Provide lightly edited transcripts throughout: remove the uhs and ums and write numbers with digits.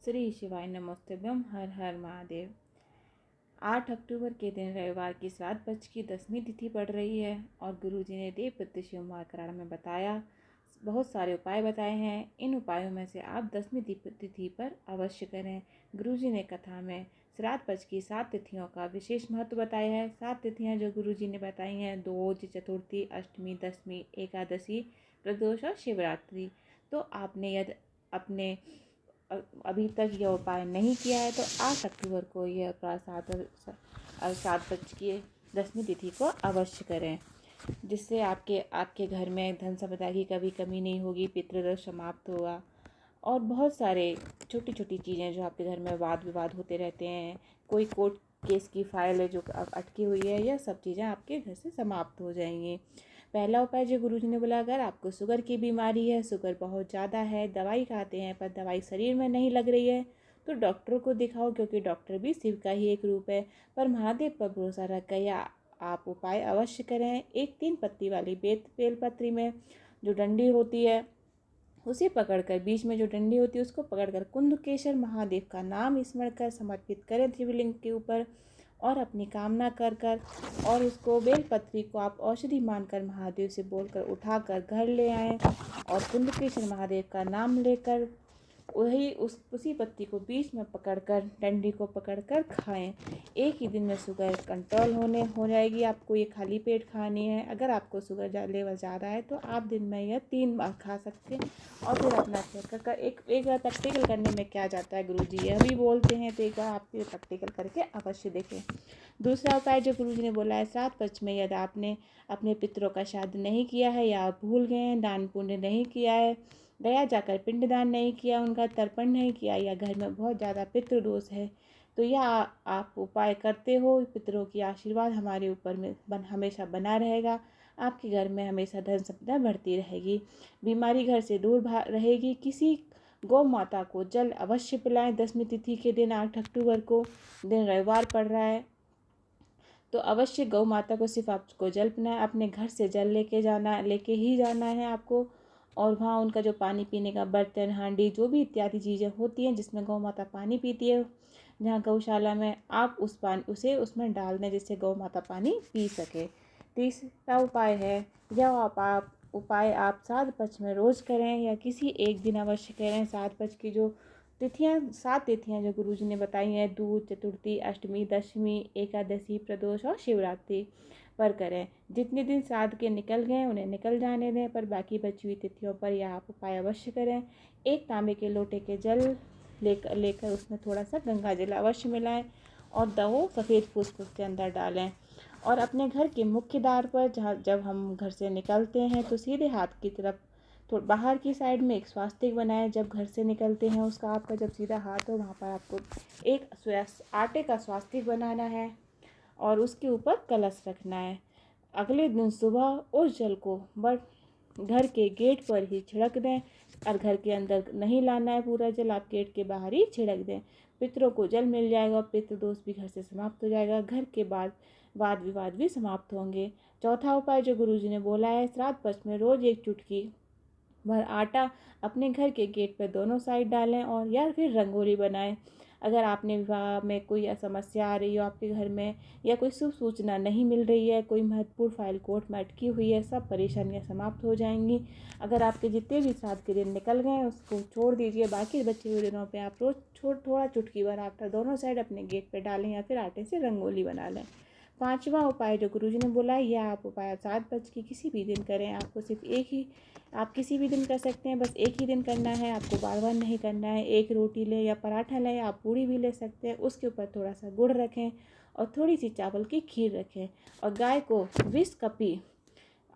श्री शिवाय नमोस्तुभ्यम। हर हर महादेव। 8 अक्टूबर के दिन रविवार की श्राद्ध पक्ष की 10वीं तिथि पड़ रही है और गुरुजी ने देवपत्य शिव मार्कराण में बताया, बहुत सारे उपाय बताए हैं। इन उपायों में से आप 10वीं तिथि पर अवश्य करें। गुरुजी ने कथा में श्राद्ध पक्ष की 7 तिथियों का विशेष महत्व बताया है। 7 तिथियां जो गुरुजी ने बताई हैं, दोज, चतुर्थी, अष्टमी, दशमी, एकादशी, प्रदोष और शिवरात्रि। तो आपने यदि अपने अभी तक यह उपाय नहीं किया है तो 8 अक्टूबर को यह श्राद्ध पक्ष की 10वीं तिथि को अवश्य करें, जिससे आपके घर में धन संपदा की कभी कमी नहीं होगी, पितृदोष समाप्त होगा। और बहुत सारे छोटी छोटी चीज़ें जो आपके घर में वाद विवाद होते रहते हैं, कोई कोर्ट केस की फाइल है जो अटकी हुई है, यह सब चीज़ें आपके घर से समाप्त हो जाएंगी। पहला उपाय जो गुरुजी ने बोला, अगर आपको शुगर की बीमारी है, शुगर बहुत ज़्यादा है, दवाई खाते हैं पर दवाई शरीर में नहीं लग रही है, तो डॉक्टर को दिखाओ, क्योंकि डॉक्टर भी शिव का ही एक रूप है। पर महादेव पर भरोसा रखकर या आप उपाय अवश्य करें। एक 3 पत्ती वाली बेलपत्री में जो डंडी होती है उसे पकड़कर, बीच में जो डंडी होती है उसको पकड़कर कुंदकेश्वर महादेव का नाम स्मरण कर समर्पित करें शिवलिंग के ऊपर, और अपनी कामना कर और उसको बेलपत्री को आप औषधि मानकर महादेव से बोलकर उठाकर घर ले आएं और कुंदकेश्वर महादेव का नाम लेकर उसी पत्ती को बीच में पकड़कर, डंडी को पकड़कर खाएं। एक ही दिन में शुगर कंट्रोल हो जाएगी। आपको ये खाली पेट खानी है। अगर आपको शुगर लेवल ज़्यादा है तो आप दिन में यह 3 बार खा सकते हैं और फिर अपना चेक कर एक बार प्रैक्टिकल करने में क्या जाता है, गुरुजी यह भी बोलते हैं, तो एक बार आप ये प्रैक्टिकल करके अवश्य देखें। दूसरा उपाय जो गुरुजी ने बोला है, श्राद्ध पक्ष में यदि आपने अपने पितरों का श्राद्ध नहीं किया है या आप भूल गए हैं, दान पुण्य नहीं किया है, गया जाकर पिंडदान नहीं किया, उनका तर्पण नहीं किया, या घर में बहुत ज़्यादा पितृदोष है, तो यह आप उपाय करते हो, पितरों की आशीर्वाद हमारे ऊपर में हमेशा बना रहेगा। आपके घर में हमेशा धन संपदा बढ़ती रहेगी, बीमारी घर से दूर रहेगी। किसी गौ माता को जल अवश्य पिलाएं। 10वीं तिथि के दिन 8 अक्टूबर को दिन रविवार पड़ रहा है, तो अवश्य गौ माता को सिर्फ आपको जल पिलाएं। अपने घर से जल लेके ही जाना है आपको, और वहाँ उनका जो पानी पीने का बर्तन, हांडी, जो भी इत्यादि चीज़ें होती हैं जिसमें गौ माता पानी पीती है, जहाँ गौशाला में आप उसे उसमें डाल दें जिससे गौ माता पानी पी सके। तीसरा उपाय है, यह आप उपाय आप श्राद्ध पक्ष में रोज़ करें या किसी एक दिन अवश्य करें। श्राद्ध पक्ष की जो 7 तिथियाँ जो गुरुजी ने बताई हैं, दूज, चतुर्थी, अष्टमी, दशमी, एकादशी, प्रदोष और शिवरात्रि पर करें। जितने दिन श्राद्ध के निकल गए उन्हें निकल जाने दें, पर बाकी बची हुई तिथियों पर यह आप उपाय अवश्य करें। एक तांबे के लोटे के जल लेकर उसमें थोड़ा सा गंगा जल अवश्य मिलाएं और 2 सफ़ेद पुष्प उसके अंदर डालें, और अपने घर के मुख्य द्वार पर जब हम घर से निकलते हैं तो सीधे हाथ की तरफ तो बाहर की साइड में एक स्वास्तिक बनाएं। जब घर से निकलते हैं उसका आपका जब सीधा हाथ हो, वहाँ पर आपको एक आटे का स्वास्तिक बनाना है और उसके ऊपर कलश रखना है। अगले दिन सुबह उस जल को घर के गेट पर ही छिड़क दें, और घर के अंदर नहीं लाना है पूरा जल, आप गेट के बाहर ही छिड़क दें। पितरों को जल मिल जाएगा और पितृ दोष भी घर से समाप्त हो जाएगा। घर के बाद वाद विवाद भी समाप्त होंगे। चौथा उपाय जो गुरुजी ने बोला है, श्राद्ध पक्ष में रोज़ 1 चुटकी भर आटा अपने घर के गेट पर दोनों साइड डालें और या फिर रंगोली बनाएं। अगर आपने विवाह में कोई समस्या आ रही हो आपके घर में, या कोई शुभ सूचना नहीं मिल रही है, कोई महत्वपूर्ण फाइल कोर्ट में अटकी हुई है, सब परेशानियां समाप्त हो जाएंगी। अगर आपके जितने भी श्राद्ध के दिन निकल गए हैं उसको छोड़ दीजिए, बाकी बचे हुए दिनों पे आप रोज़ थोड़ा चुटकी भर आटा दोनों साइड अपने गेट पे डालें या फिर आटे से रंगोली बना लें। 5वां उपाय जो गुरुजी ने बोला है, यह आप उपाय श्राद्ध पक्ष की किसी भी दिन करें। आपको सिर्फ आप किसी भी दिन कर सकते हैं, बस एक ही दिन करना है, आपको बार बार नहीं करना है। 1 रोटी लें या पराठा लें, आप पूड़ी भी ले सकते हैं, उसके ऊपर थोड़ा सा गुड़ रखें और थोड़ी सी चावल की खीर रखें, और गाय को विष कपी,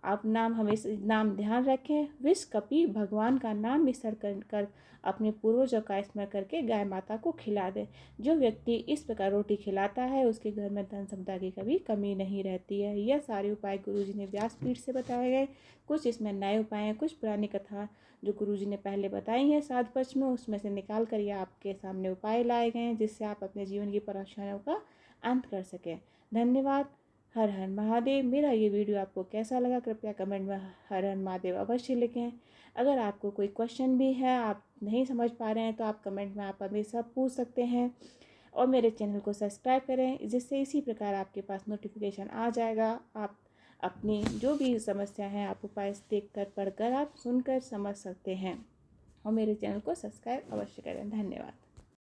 आप हमेशा नाम ध्यान रखें, विष कपी भगवान का नाम स्मरण कर अपने पूर्वजों का स्मरण करके गाय माता को खिला दे। जो व्यक्ति इस प्रकार रोटी खिलाता है उसके घर में धन संपदा की कभी कमी नहीं रहती है। यह सारे उपाय गुरुजी ने व्यासपीठ से बताए गए। कुछ इसमें नए उपाय हैं, कुछ पुरानी कथा जो गुरुजी ने पहले बताई हैं श्राद्ध पक्ष में, उसमें से निकाल कर यह आपके सामने उपाय लाए गए हैं जिससे आप अपने जीवन की परेशानियों का अंत कर सकें। धन्यवाद। हर हर महादेव। मेरा ये वीडियो आपको कैसा लगा कृपया कमेंट में हर हर महादेव अवश्य लिखें। अगर आपको कोई क्वेश्चन भी है, आप नहीं समझ पा रहे हैं तो आप कमेंट में आप हमेशा पूछ सकते हैं। और मेरे चैनल को सब्सक्राइब करें, जिससे इसी प्रकार आपके पास नोटिफिकेशन आ जाएगा। आप अपनी जो भी समस्या है आप उपाय देखकर पढ़कर आप सुनकर समझ सकते हैं। और मेरे चैनल को सब्सक्राइब अवश्य करें। धन्यवाद।